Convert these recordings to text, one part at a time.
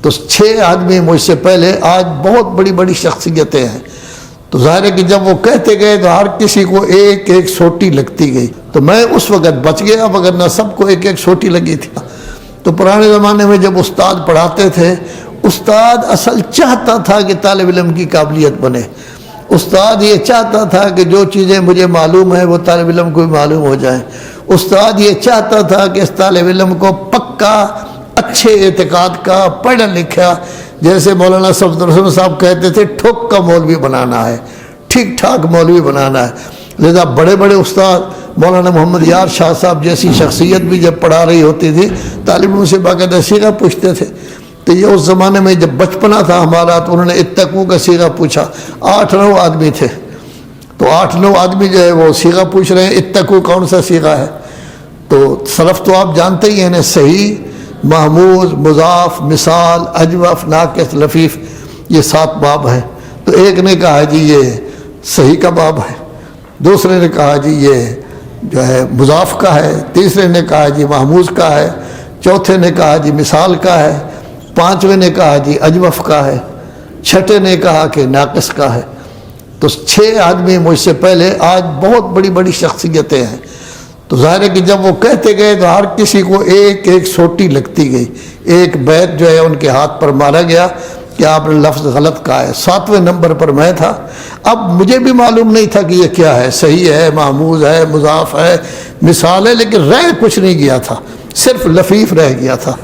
تو 6 آدمی مجھ سے پہلے آج بہت بڑی بڑی شخصیتیں ہیں، تو ظاہر ہے کہ جب وہ کہتے گئے تو ہر کسی کو ایک ایک سوٹی لگتی گئی، تو میں اس وقت بچ گیا، وگرنہ سب کو ایک ایک سوٹی لگی تھی۔ تو پرانے زمانے میں جب استاد پڑھاتے تھے، استاد اصل چاہتا تھا کہ طالب علم کی قابلیت بنے، استاد یہ چاہتا تھا کہ جو چیزیں مجھے معلوم ہیں وہ طالب علم کو بھی معلوم ہو جائیں، استاد یہ چاہتا تھا کہ اس طالب علم کو پکا اچھے اعتقاد کا پڑھا لکھا، جیسے مولانا صفدر الرحمن صاحب کہتے تھے ٹھوک کا مولوی بنانا ہے، ٹھیک ٹھاک مولوی بنانا ہے۔ لہذا بڑے بڑے استاد مولانا محمد یار شاہ صاحب جیسی شخصیت بھی جب پڑھا رہی ہوتی تھی، طالبوں سے باقاعدہ سیغہ پوچھتے تھے۔ تو یہ اس زمانے میں جب بچپنا تھا ہمارا، تو انہوں نے اتقو کا سیغہ پوچھا، 8-9 آدمی تھے، تو 8-9 آدمی جو ہے وہ سیغہ پوچھ رہے ہیں، اتقو کون سا سیغہ ہے؟ تو صرف تو آپ جانتے ہی ہیں، صحیح، محموز، مضاف، مثال، اجوف، ناقص، لفیف، یہ 7 باب ہیں۔ تو ایک نے کہا جی یہ صحیح کا باب ہے، دوسرے نے کہا جی یہ جو ہے مضاف کا ہے، تیسرے نے کہا جی محموز کا ہے، چوتھے نے کہا جی مثال کا ہے، پانچویں نے کہا جی اجوف کا ہے، چھٹے نے کہا کہ ناقص کا ہے۔ تو 6 آدمی مجھ سے پہلے آج بہت بڑی بڑی شخصیتیں ہیں، تو ظاہر ہے کہ جب وہ کہتے گئے تو ہر کسی کو ایک ایک سوٹی لگتی گئی، ایک بیت جو ہے ان کے ہاتھ پر مارا گیا کہ آپ نے لفظ غلط کہا ہے۔ 7ویں نمبر پر میں تھا، اب مجھے بھی معلوم نہیں تھا کہ یہ کیا ہے، صحیح ہے، محموز ہے، مضاف ہے، مثال ہے، لیکن رہ کچھ نہیں گیا تھا، صرف لفیف رہ گیا تھا۔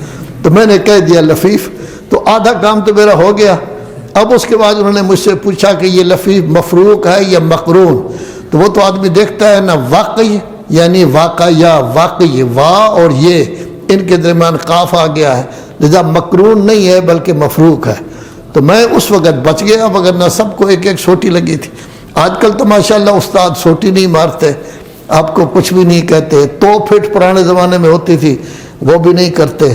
تو میں نے کہہ دیا لفیف، تو آدھا کام تو میرا ہو گیا۔ اب اس کے بعد انہوں نے مجھ سے پوچھا کہ یہ لفیف مفروق ہے یا مقرون؟ تو وہ تو آدمی دیکھتا ہے نا، واقعی یعنی واقع یا واقعی، وا اور یہ ان کے درمیان قاف آ گیا ہے، لذا مقرون نہیں ہے بلکہ مفروق ہے۔ تو میں اس وقت بچ گیا، وگرنہ سب کو ایک ایک سوٹی لگی تھی۔ آج کل تو ماشاءاللہ استاد سوٹی نہیں مارتے، آپ کو کچھ بھی نہیں کہتے، 2 فٹ پرانے زمانے میں ہوتی تھی وہ بھی نہیں کرتے،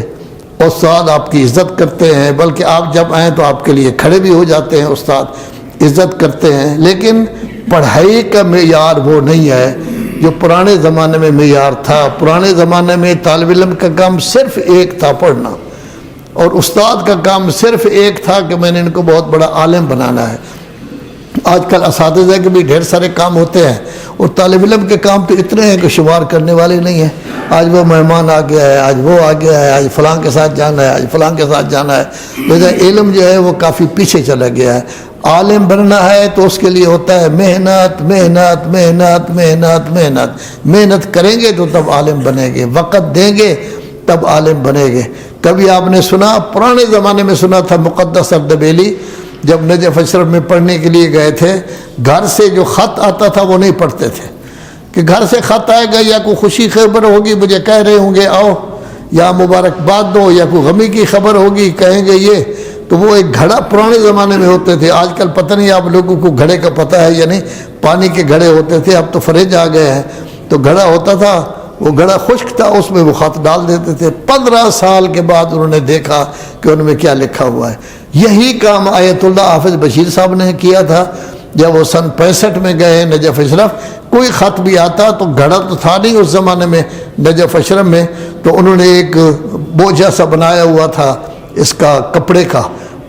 استاد آپ کی عزت کرتے ہیں، بلکہ آپ جب آئیں تو آپ کے لیے کھڑے بھی ہو جاتے ہیں، استاد عزت کرتے ہیں۔ لیکن پڑھائی کا معیار وہ نہیں ہے جو پرانے زمانے میں معیار تھا۔ پرانے زمانے میں طالب علم کا کام صرف ایک تھا، پڑھنا، اور استاد کا کام صرف ایک تھا کہ میں نے ان کو بہت بڑا عالم بنانا ہے۔ آج کل اساتذہ کے بھی ڈھیر سارے کام ہوتے ہیں، اور طالب علم کے کام تو اتنے ہیں کہ شمار کرنے والے نہیں ہیں۔ آج وہ مہمان آ گیا ہے، آج وہ آ گیا ہے، آج فلاں کے ساتھ جانا ہے، آج فلاں کے ساتھ جانا ہے، لہذا علم جو ہے وہ کافی پیچھے چلا گیا ہے۔ عالم بننا ہے تو اس کے لیے ہوتا ہے محنت محنت محنت محنت محنت، محنت کریں گے تو تب عالم بنیں گے، وقت دیں گے تب عالم بنے گے۔ کبھی آپ نے سنا، پرانے زمانے میں سنا تھا، مقدس اردبیلی جب نجف اشرف میں پڑھنے کے لیے گئے تھے، گھر سے جو خط آتا تھا وہ نہیں پڑھتے تھے، کہ گھر سے خط آئے گا یا کوئی خوشی خبر ہوگی، مجھے کہہ رہے ہوں گے آؤ، یا مبارکباد دو، یا کوئی غمی کی خبر ہوگی کہیں گے یہ، تو وہ ایک گھڑا پرانے زمانے میں ہوتے تھے۔ آج کل پتہ نہیں آپ لوگوں کو گھڑے کا پتہ ہے یا نہیں، پانی کے گھڑے ہوتے تھے، اب تو فریج آ گئے ہیں، تو گھڑا ہوتا تھا، وہ گھڑا خشک تھا، اس میں وہ خط ڈال دیتے تھے۔ 15 سال کے بعد انہوں نے دیکھا کہ ان میں کیا لکھا ہوا ہے۔ یہی کام آیت اللہ حافظ بشیر صاحب نے کیا تھا جب وہ سن 65 میں گئے نجف اشرف۔ کوئی خط بھی آتا تو گھڑا تو تھا نہیں اس زمانے میں نجف اشرف میں، تو انہوں نے ایک بوجھا سا بنایا ہوا تھا اس کا کپڑے کا،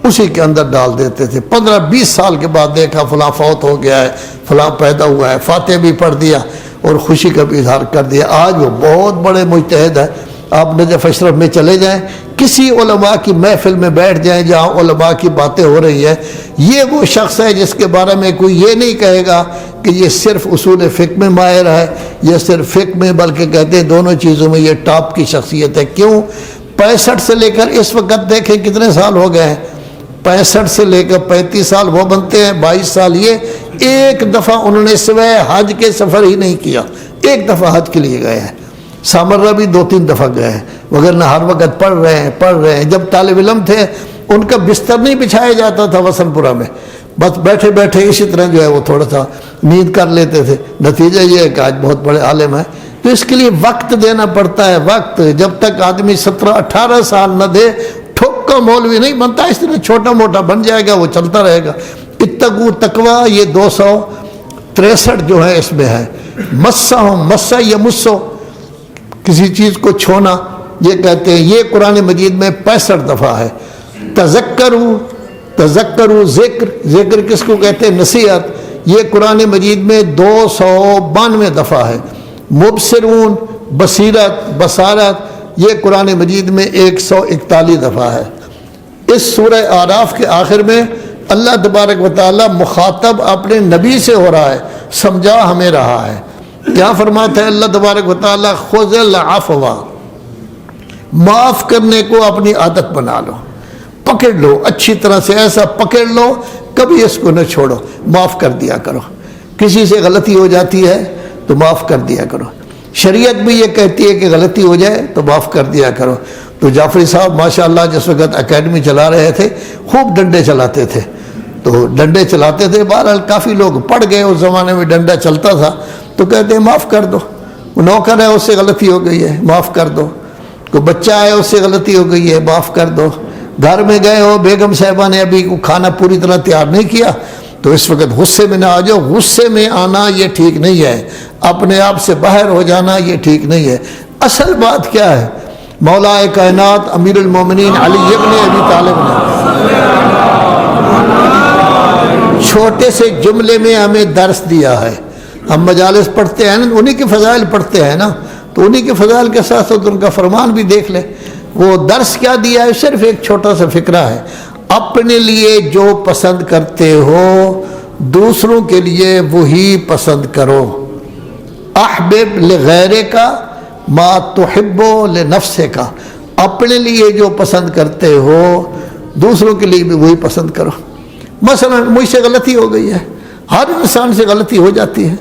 اسی کے اندر ڈال دیتے تھے۔ 15-20 سال کے بعد دیکھا فلاں فوت ہو گیا ہے، فلاں پیدا ہوا ہے، فاتح بھی پڑھ دیا اور خوشی کا بھی اظہار کر دیا۔ آج وہ بہت بڑے مجتہد ہیں۔ آپ نجف اشرف میں چلے جائیں، کسی علماء کی محفل میں بیٹھ جائیں جہاں علماء کی باتیں ہو رہی ہیں، یہ وہ شخص ہے جس کے بارے میں کوئی یہ نہیں کہے گا کہ یہ صرف اصول فقہ میں ماہر ہے، یہ صرف فقہ میں، بلکہ کہتے ہیں دونوں چیزوں میں یہ ٹاپ کی شخصیت ہے۔ کیوں؟ 65 سے لے کر اس وقت دیکھیں کتنے سال ہو گئے ہیں، 65 سے لے کر 35 سال وہ بنتے ہیں، 22 سال یہ۔ ایک دفعہ انہوں نے سوائے حج کے سفر ہی نہیں کیا، ایک دفعہ حج کے لیے گئے ہیں۔ سامرہ بھی 2-3 دفعہ گئے ہیں، وگرنہ ہر وقت پڑھ رہے ہیں۔ جب طالب علم تھے ان کا بستر نہیں بچھایا جاتا تھا وسن پورہ میں، بس بیٹھے بیٹھے اسی طرح جو ہے وہ تھوڑا سا نیند کر لیتے تھے۔ نتیجہ یہ ہے کہ آج بہت بڑے عالم ہیں۔ تو اس کے لیے وقت دینا پڑتا ہے، وقت۔ جب تک آدمی 17-18 سال نہ دے، ٹھوک کا مولوی نہیں بنتا، اس طرح چھوٹا موٹا بن جائے گا، وہ چلتا رہے گا۔ اتقوا تقویٰ، یہ 263 جو ہے اس میں ہے۔ مسا یا مسو، کسی چیز کو چھونا، یہ کہتے ہیں، یہ قرآن مجید میں 65 دفعہ ہے۔ تذکروا، تذکروا ذکر، ذکر کس کو کہتے ہیں؟ نصیحت۔ یہ قرآن مجید میں 292 دفعہ ہے۔ مبصرون، بصیرت، بصارت، یہ قرآن مجید میں 141 دفعہ ہے۔ اس سورہ اعراف کے آخر میں اللہ تبارک و تعالی مخاطب اپنے نبی سے ہو رہا ہے، سمجھا ہمیں رہا ہے۔ کیا فرماتا ہے اللہ تبارک و تعالی؟ خذ العفو، معاف کرنے کو اپنی عادت بنا لو، پکڑ لو اچھی طرح سے، ایسا پکڑ لو کبھی اس کو نہ چھوڑو، معاف کر دیا کرو۔ کسی سے غلطی ہو جاتی ہے تو معاف کر دیا کرو۔ شریعت بھی یہ کہتی ہے کہ غلطی ہو جائے تو معاف کر دیا کرو۔ تو جعفری صاحب ماشاءاللہ جس وقت اکیڈمی چلا رہے تھے خوب ڈنڈے چلاتے تھے، تو ڈنڈے چلاتے تھے، بہرحال کافی لوگ پڑ گئے، اس زمانے میں ڈنڈا چلتا تھا، تو کہتے ہیں معاف کر دو، وہ نوکر ہے اس سے غلطی ہو گئی ہے معاف کر دو، کوئی بچہ ہے اس سے غلطی ہو گئی ہے معاف کر دو، گھر میں گئے ہو بیگم صاحبہ نے ابھی کھانا پوری طرح تیار نہیں کیا تو اس وقت غصے میں نہ آ جاؤ، غصے میں آنا یہ ٹھیک نہیں ہے، اپنے آپ سے باہر ہو جانا یہ ٹھیک نہیں ہے۔ اصل بات کیا ہے؟ مولا کائنات امیر المومنین علی ابن ابی طالب نے چھوٹے سے جملے میں ہمیں درس دیا ہے۔ ہم مجالس پڑھتے ہیں نا، انہی کے فضائل پڑھتے ہیں نا، تو انہی کے فضائل کے ساتھ ساتھ ان کا فرمان بھی دیکھ لیں۔ وہ درس کیا دیا ہے؟ صرف ایک چھوٹا سا فقرہ ہے، اپنے لیے جو پسند کرتے ہو دوسروں کے لیے وہی پسند کرو، احبب لغیرک ما تحب لنفسک، اپنے لیے جو پسند کرتے ہو دوسروں کے لیے بھی وہی پسند کرو۔ مثلا مجھ سے غلطی ہو گئی ہے، ہر انسان سے غلطی ہو جاتی ہے،